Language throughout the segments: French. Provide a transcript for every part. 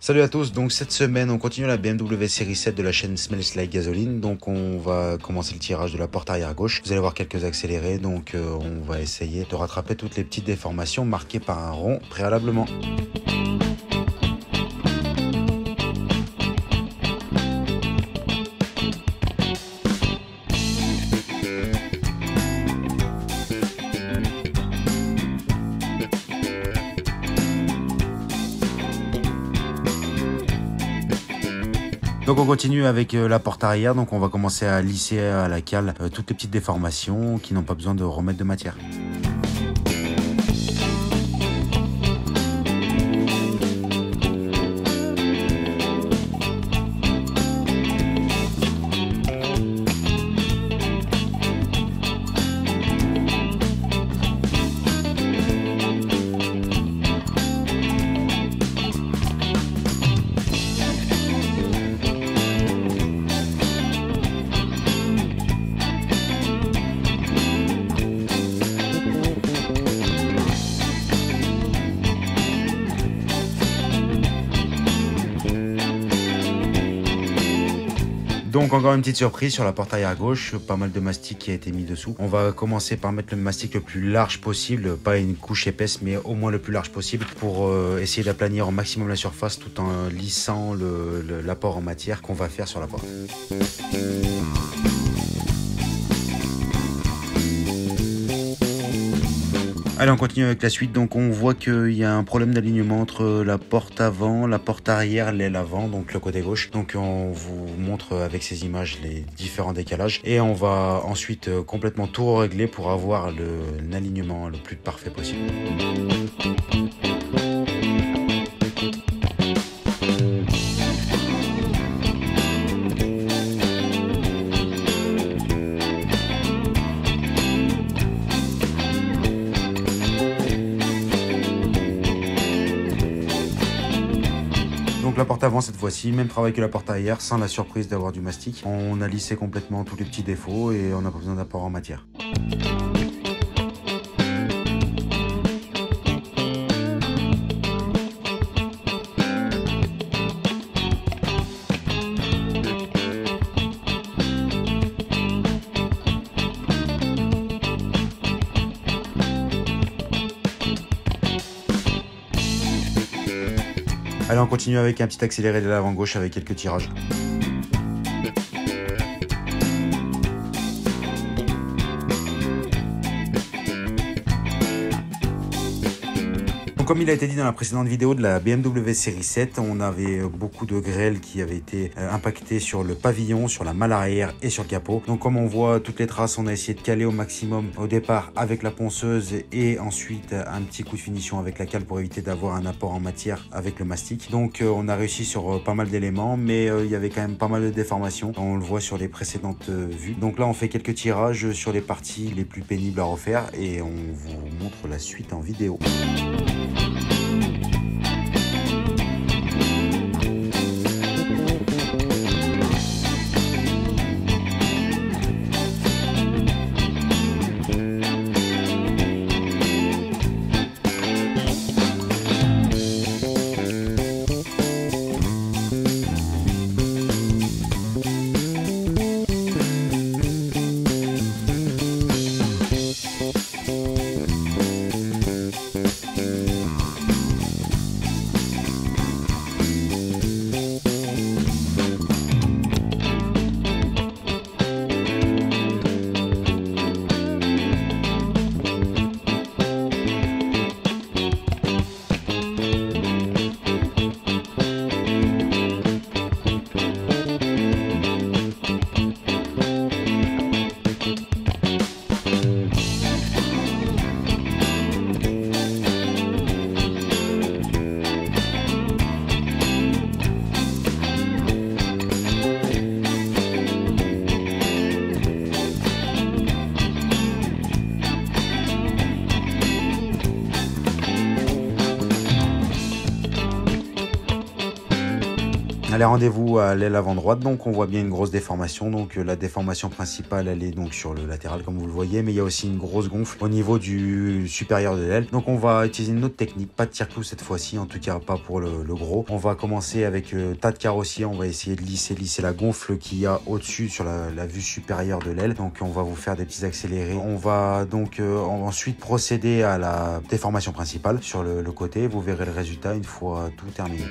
Salut à tous, donc cette semaine on continue la BMW série 7 de la chaîne Smells Like Gasoline. Donc on va commencer le tirage de la porte arrière gauche. Vous allez voir quelques accélérés, donc on va essayer de rattraper toutes les petites déformations marquées par un rond préalablement. Donc on continue avec la porte arrière, donc on va commencer à lisser à la cale toutes les petites déformations qui n'ont pas besoin de remettre de matière. Donc encore une petite surprise sur la porte arrière gauche, pas mal de mastic qui a été mis dessous. On va commencer par mettre le mastic le plus large possible, pas une couche épaisse mais au moins le plus large possible pour essayer d'aplanir au maximum la surface tout en lissant l'apport en matière qu'on va faire sur la porte. Allez, on continue avec la suite. Donc on voit qu'il y a un problème d'alignement entre la porte avant, la porte arrière, l'aile avant, donc le côté gauche. Donc on vous montre avec ces images les différents décalages et on va ensuite complètement tout régler pour avoir l'alignement le plus parfait possible. Donc la porte avant cette fois-ci, même travail que la porte arrière, sans la surprise d'avoir du mastic. On a lissé complètement tous les petits défauts et on n'a pas besoin d'apport en matière. Allez, on continue avec un petit accéléré de l'avant gauche avec quelques tirages. Comme il a été dit dans la précédente vidéo de la BMW série 7, on avait beaucoup de grêle qui avaient été impactées sur le pavillon, sur la malle arrière et sur le capot. Donc comme on voit toutes les traces, on a essayé de caler au maximum au départ avec la ponceuse et ensuite un petit coup de finition avec la cale pour éviter d'avoir un apport en matière avec le mastic. Donc on a réussi sur pas mal d'éléments, mais il y avait quand même pas mal de déformations. On le voit sur les précédentes vues. Donc là on fait quelques tirages sur les parties les plus pénibles à refaire et on vous montre la suite en vidéo. Allez, rendez-vous à l'aile avant droite, donc on voit bien une grosse déformation. Donc la déformation principale, elle est donc sur le latéral comme vous le voyez, mais il y a aussi une grosse gonfle au niveau du supérieur de l'aile. Donc on va utiliser une autre technique, pas de tire-clou cette fois-ci, en tout cas pas pour le gros. On va commencer avec tas de carrossier, on va essayer de lisser la gonfle qu'il y a au-dessus sur la vue supérieure de l'aile. Donc on va vous faire des petits accélérés. On va donc ensuite procéder à la déformation principale sur le côté. Vous verrez le résultat une fois tout terminé.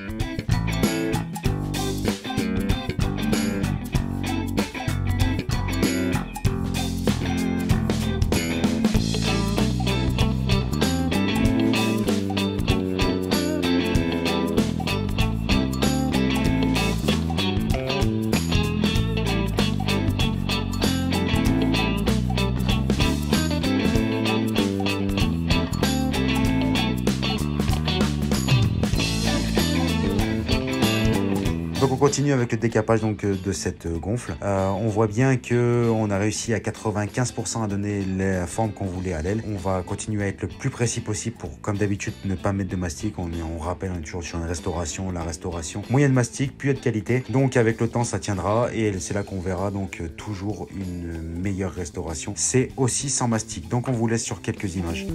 Donc on continue avec le décapage donc de cette gonfle. On voit bien que on a réussi à 95% à donner la forme qu'on voulait à l'aile. On va continuer à être le plus précis possible pour, comme d'habitude, ne pas mettre de mastic. On rappelle, on est toujours sur une restauration, la restauration moyenne mastic, puis de qualité. Donc avec le temps ça tiendra et c'est là qu'on verra donc toujours une meilleure restauration. C'est aussi sans mastic. Donc on vous laisse sur quelques images.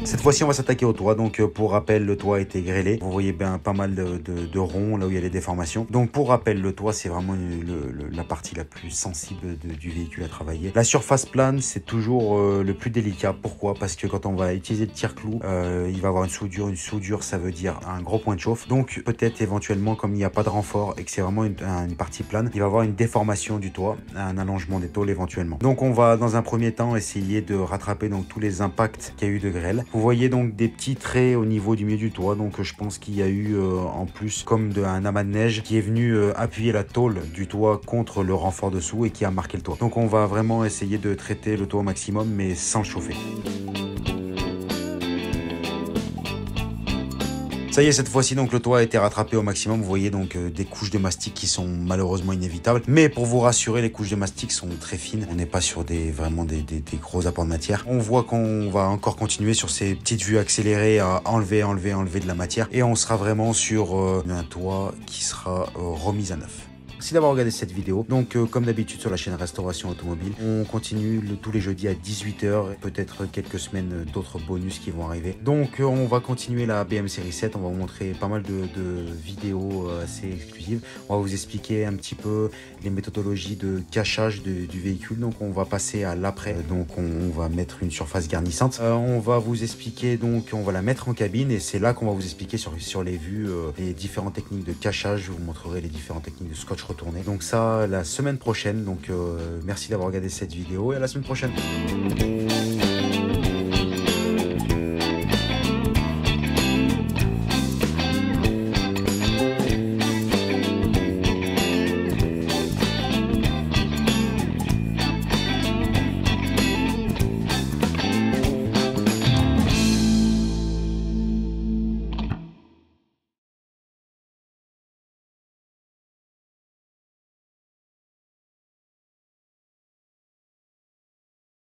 Cette fois-ci, on va s'attaquer au toit. Donc, pour rappel, le toit a été grêlé. Vous voyez bien pas mal de ronds là où il y a les déformations. Donc, pour rappel, le toit, c'est vraiment la partie la plus sensible du véhicule à travailler. La surface plane, c'est toujours le plus délicat. Pourquoi? Parce que quand on va utiliser le tire-clou, il va avoir une soudure. Une soudure, ça veut dire un gros point de chauffe. Donc, peut-être éventuellement, comme il n'y a pas de renfort et que c'est vraiment une partie plane, il va avoir une déformation du toit, un allongement des tôles éventuellement. Donc, on va dans un premier temps essayer de rattraper donc tous les impacts qu'il y a eu de grêle. Vous voyez donc des petits traits au niveau du milieu du toit, donc je pense qu'il y a eu en plus comme un amas de neige qui est venu appuyer la tôle du toit contre le renfort dessous et qui a marqué le toit. Donc on va vraiment essayer de traiter le toit au maximum mais sans le chauffer. Ça y est, cette fois-ci, donc le toit a été rattrapé au maximum. Vous voyez donc des couches de mastic qui sont malheureusement inévitables. Mais pour vous rassurer, les couches de mastic sont très fines. On n'est pas sur vraiment des gros apports de matière. On voit qu'on va encore continuer sur ces petites vues accélérées à enlever de la matière. Et on sera vraiment sur un toit qui sera remis à neuf. Merci d'avoir regardé cette vidéo. Donc comme d'habitude sur la chaîne Restauration Automobile, on continue tous les jeudis à 18 h, peut-être quelques semaines d'autres bonus qui vont arriver. Donc on va continuer la BM série 7, on va vous montrer pas mal de vidéos assez exclusives. On va vous expliquer un petit peu les méthodologies de cachage du véhicule. Donc on va passer à l'après, donc on va mettre une surface garnissante. On va vous expliquer, donc on va la mettre en cabine et c'est là qu'on va vous expliquer sur les vues les différentes techniques de cachage. Je vous montrerai les différentes techniques de scotch retourné. Donc ça la semaine prochaine. Donc merci d'avoir regardé cette vidéo et à la semaine prochaine.